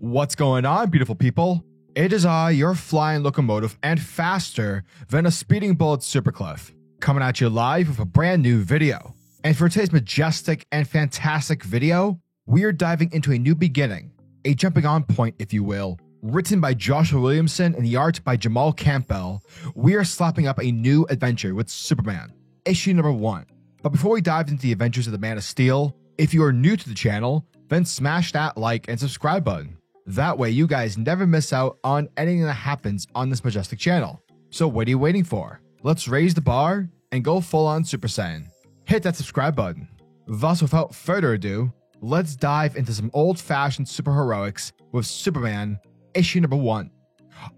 What's going on, beautiful people? It is I, your flying locomotive, and faster than a speeding bullet Supercliff, coming at you live with a brand new video. And for today's majestic and fantastic video, we are diving into a new beginning, a jumping on point, if you will. Written by Joshua Williamson and the art by Jamal Campbell, we are slapping up a new adventure with Superman, issue number 1. But before we dive into the adventures of the Man of Steel, if you are new to the channel, then smash that like and subscribe button. That way you guys never miss out on anything that happens on this majestic channel. So what are you waiting for? Let's raise the bar and go full on Super Saiyan. Hit that subscribe button. Thus, without further ado, let's dive into some old-fashioned superheroics with Superman, issue number 1.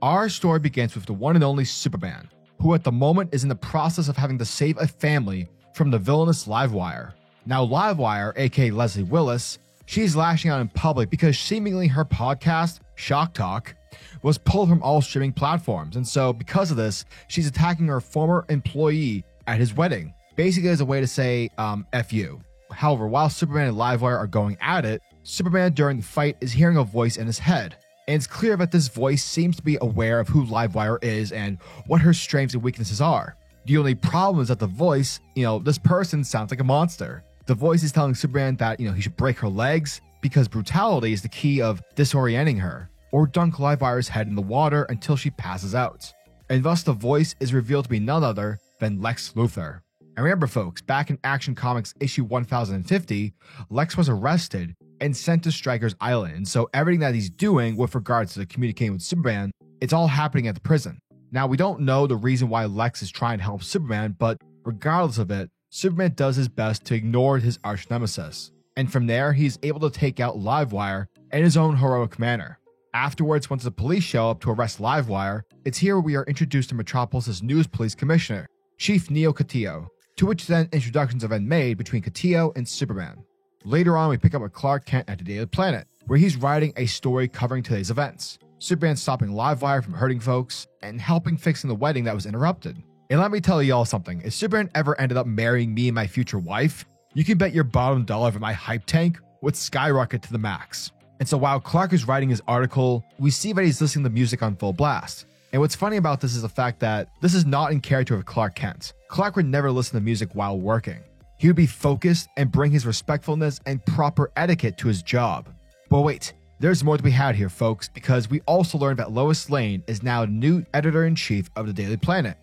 Our story begins with the one and only Superman, who at the moment is in the process of having to save a family from the villainous Livewire. Now Livewire, aka Leslie Willis, she's lashing out in public because seemingly her podcast, Shock Talk, was pulled from all streaming platforms. And so because of this, she's attacking her former employee at his wedding, basically as a way to say, F you. However, while Superman and Livewire are going at it, Superman during the fight is hearing a voice in his head. And it's clear that this voice seems to be aware of who Livewire is and what her strengths and weaknesses are. The only problem is that the voice, this person sounds like a monster. The voice is telling Superman that, he should break her legs because brutality is the key of disorienting her, or dunk Livewire's head in the water until she passes out. And thus the voice is revealed to be none other than Lex Luthor. And remember folks, back in Action Comics issue 1050, Lex was arrested and sent to Stryker's Island. And so everything that he's doing with regards to communicating with Superman, it's all happening at the prison. Now we don't know the reason why Lex is trying to help Superman, but regardless of it, Superman does his best to ignore his arch nemesis, and from there he's able to take out Livewire in his own heroic manner. Afterwards, once the police show up to arrest Livewire, it's here we are introduced to Metropolis' newest police commissioner, Chief Neo Castillo, to which then introductions have been made between Castillo and Superman. Later on, we pick up with Clark Kent at the Daily Planet, where he's writing a story covering today's events. Superman stopping Livewire from hurting folks and helping fixing the wedding that was interrupted. And let me tell y'all something, if Superman ever ended up marrying me and my future wife, you can bet your bottom dollar that my hype tank would skyrocket to the max. And so while Clark is writing his article, we see that he's listening to music on full blast. And what's funny about this is the fact that this is not in character of Clark Kent. Clark would never listen to music while working. He would be focused and bring his respectfulness and proper etiquette to his job. But wait, there's more to be had here folks, because we also learned that Lois Lane is now the new editor-in-chief of the Daily Planet.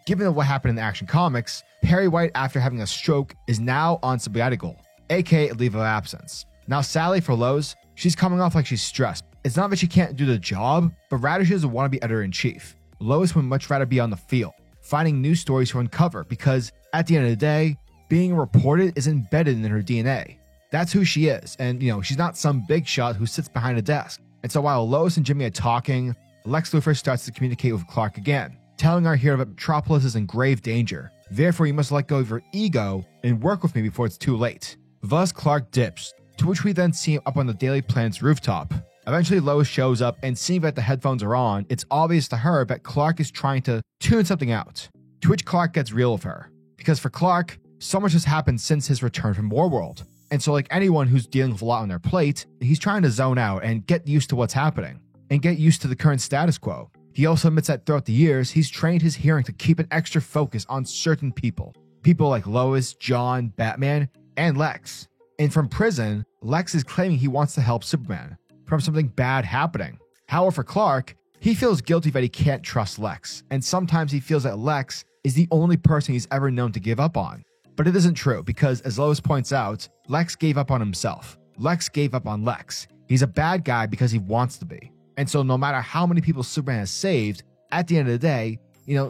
Given what happened in the Action Comics, Perry White, after having a stroke, is now on sabbatical, aka a leave of absence. Now sadly for Lois, she's coming off like she's stressed. It's not that she can't do the job, but rather she doesn't want to be editor-in-chief. Lois would much rather be on the field, finding new stories to uncover, because at the end of the day, being reported is embedded in her DNA. That's who she is, and she's not some big shot who sits behind a desk. And so while Lois and Jimmy are talking, Lex Luthor starts to communicate with Clark again, telling our hero that Metropolis is in grave danger. Therefore, you must let go of your ego and work with me before it's too late. Thus, Clark dips, to which we then see him up on the Daily Planet's rooftop. Eventually, Lois shows up, and seeing that the headphones are on, it's obvious to her that Clark is trying to tune something out, to which Clark gets real with her. Because for Clark, so much has happened since his return from Warworld. And so like anyone who's dealing with a lot on their plate, he's trying to zone out and get used to what's happening, and get used to the current status quo. He also admits that throughout the years, he's trained his hearing to keep an extra focus on certain people. People like Lois, John, Batman, and Lex. And from prison, Lex is claiming he wants to help Superman from something bad happening. However, for Clark, he feels guilty that he can't trust Lex, and sometimes he feels that Lex is the only person he's ever known to give up on. But it isn't true, because as Lois points out, Lex gave up on himself. Lex gave up on Lex. He's a bad guy because he wants to be. And so no matter how many people Superman has saved, at the end of the day,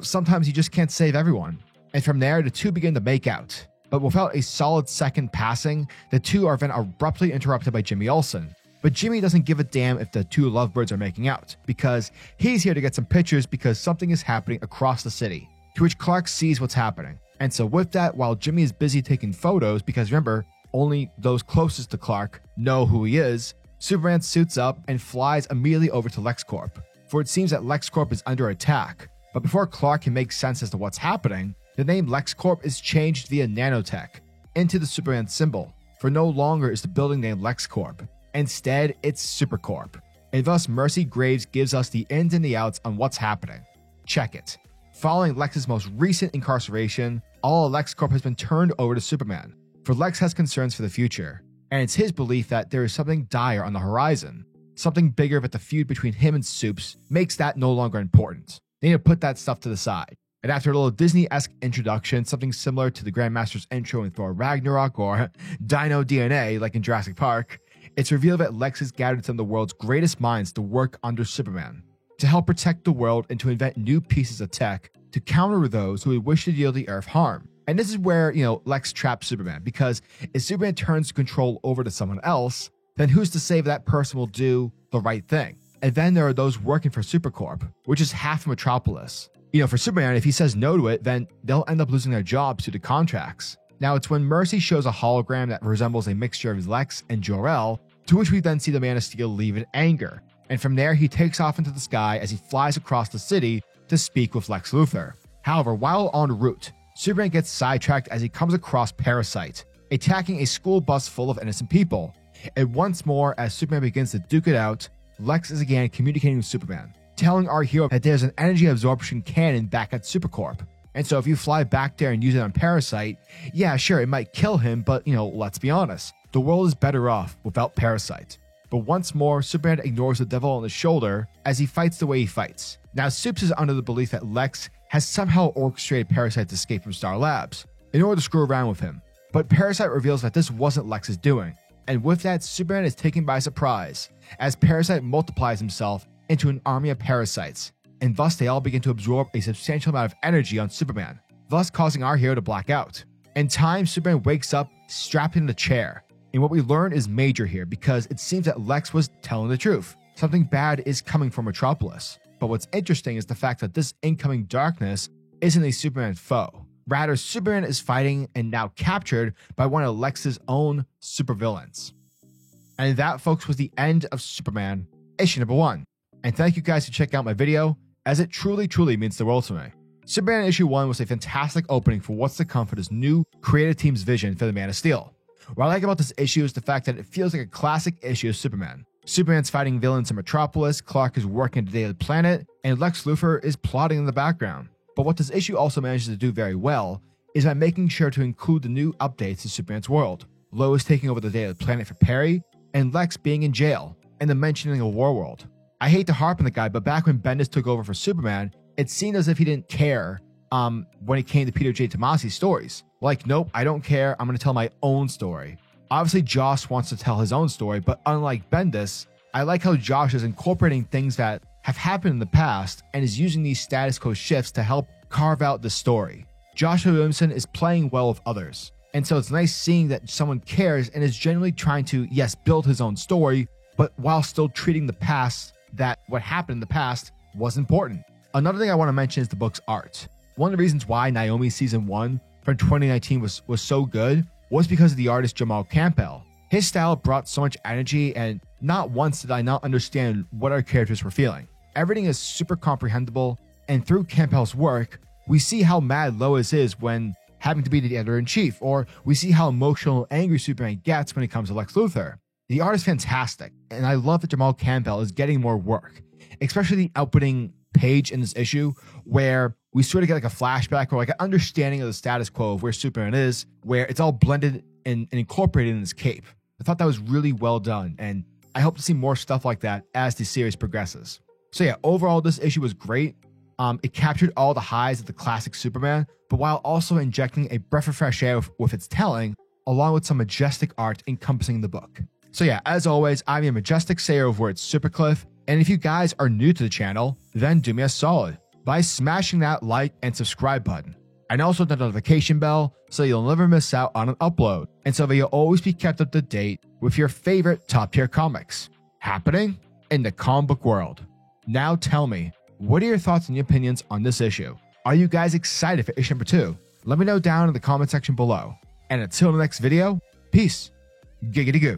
sometimes you just can't save everyone. And from there, the two begin to make out. But without a solid second passing, the two are then abruptly interrupted by Jimmy Olsen. But Jimmy doesn't give a damn if the two lovebirds are making out, because he's here to get some pictures because something is happening across the city, to which Clark sees what's happening. And so with that, while Jimmy is busy taking photos, because remember, only those closest to Clark know who he is, Superman suits up and flies immediately over to LexCorp, for it seems that LexCorp is under attack. But before Clark can make sense as to what's happening, the name LexCorp is changed via nanotech into the Superman symbol, for no longer is the building named LexCorp. Instead, it's Supercorp. and thus Mercy Graves gives us the ins and the outs on what's happening. Check it. Following Lex's most recent incarceration, all of LexCorp has been turned over to Superman, for Lex has concerns for the future, and it's his belief that there is something dire on the horizon, something bigger, but the feud between him and Supes makes that no longer important. They need to put that stuff to the side. And after a little Disney-esque introduction, something similar to the Grandmaster's intro in Thor Ragnarok or Dino DNA like in Jurassic Park, it's revealed that Lex has gathered some of the world's greatest minds to work under Superman, to help protect the world and to invent new pieces of tech to counter those who would wish to deal the Earth harm. And this is where, Lex traps Superman, because if Superman turns control over to someone else, then who's to say that person will do the right thing? And then there are those working for Supercorp, which is half of Metropolis. For Superman, if he says no to it, then they'll end up losing their jobs due to contracts. Now, it's when Mercy shows a hologram that resembles a mixture of Lex and Jor-El, to which we then see the Man of Steel leave in anger. And from there, he takes off into the sky as he flies across the city to speak with Lex Luthor. However, while en route, Superman gets sidetracked as he comes across Parasite, attacking a school bus full of innocent people. And once more, as Superman begins to duke it out, Lex is again communicating with Superman, telling our hero that there's an energy absorption cannon back at Supercorp. And so if you fly back there and use it on Parasite, yeah, sure, it might kill him, but, let's be honest, the world is better off without Parasite. But once more, Superman ignores the devil on his shoulder as he fights the way he fights. Now, Supes is under the belief that Lex has somehow orchestrated Parasite's escape from Star Labs in order to screw around with him. But Parasite reveals that this wasn't Lex's doing. And with that, Superman is taken by surprise as Parasite multiplies himself into an army of parasites, and thus they all begin to absorb a substantial amount of energy on Superman, thus causing our hero to black out. In time, Superman wakes up strapped in a chair, and what we learn is major here because it seems that Lex was telling the truth. Something bad is coming from Metropolis. But what's interesting is the fact that this incoming darkness isn't a Superman foe. Rather, Superman is fighting and now captured by one of Lex's own supervillains. And that, folks, was the end of Superman, issue number 1. And thank you guys for checking out my video, as it truly, truly means the world to me. Superman issue 1 was a fantastic opening for what's to come for this new creative team's vision for the Man of Steel. What I like about this issue is the fact that it feels like a classic issue of Superman. Superman's fighting villains in Metropolis, Clark is working to Daily Planet, and Lex Luthor is plotting in the background. But what this issue also manages to do very well is by making sure to include the new updates to Superman's world. Lois taking over the Daily Planet for Perry, and Lex being in jail, and the mentioning of Warworld. I hate to harp on the guy, but back when Bendis took over for Superman, it seemed as if he didn't care when it came to Peter J. Tomasi's stories. Like, nope, I don't care, I'm going to tell my own story. Obviously, Josh wants to tell his own story, but unlike Bendis, I like how Josh is incorporating things that have happened in the past and is using these status quo shifts to help carve out the story. Joshua Williamson is playing well with others, and so it's nice seeing that someone cares and is genuinely trying to, yes, build his own story, but while still treating the past, that what happened in the past was important. Another thing I want to mention is the book's art. One of the reasons why Naomi Season 1 from 2019 was so good was because of the artist Jamal Campbell. His style brought so much energy, and not once did I not understand what our characters were feeling. Everything is super comprehensible, and through Campbell's work, we see how mad Lois is when having to be the editor-in-chief, or we see how emotional and angry Superman gets when it comes to Lex Luthor. The art is fantastic, and I love that Jamal Campbell is getting more work, especially the opening page in this issue where we sort of get like a flashback or like an understanding of the status quo of where Superman is, where it's all blended and incorporated in his cape. I thought that was really well done, and I hope to see more stuff like that as the series progresses. So yeah, overall, this issue was great. It captured all the highs of the classic Superman, but while also injecting a breath of fresh air with its telling, along with some majestic art encompassing the book. So yeah, as always, I'm your majestic sayer over at Supercliff, and if you guys are new to the channel, then do me a solid by smashing that like and subscribe button, and also the notification bell so you'll never miss out on an upload, and so that you'll always be kept up to date with your favorite top tier comics happening in the comic book world. Now tell me, what are your thoughts and your opinions on this issue? Are you guys excited for issue number 2? Let me know down in the comment section below. And until the next video, peace. Giggity goo.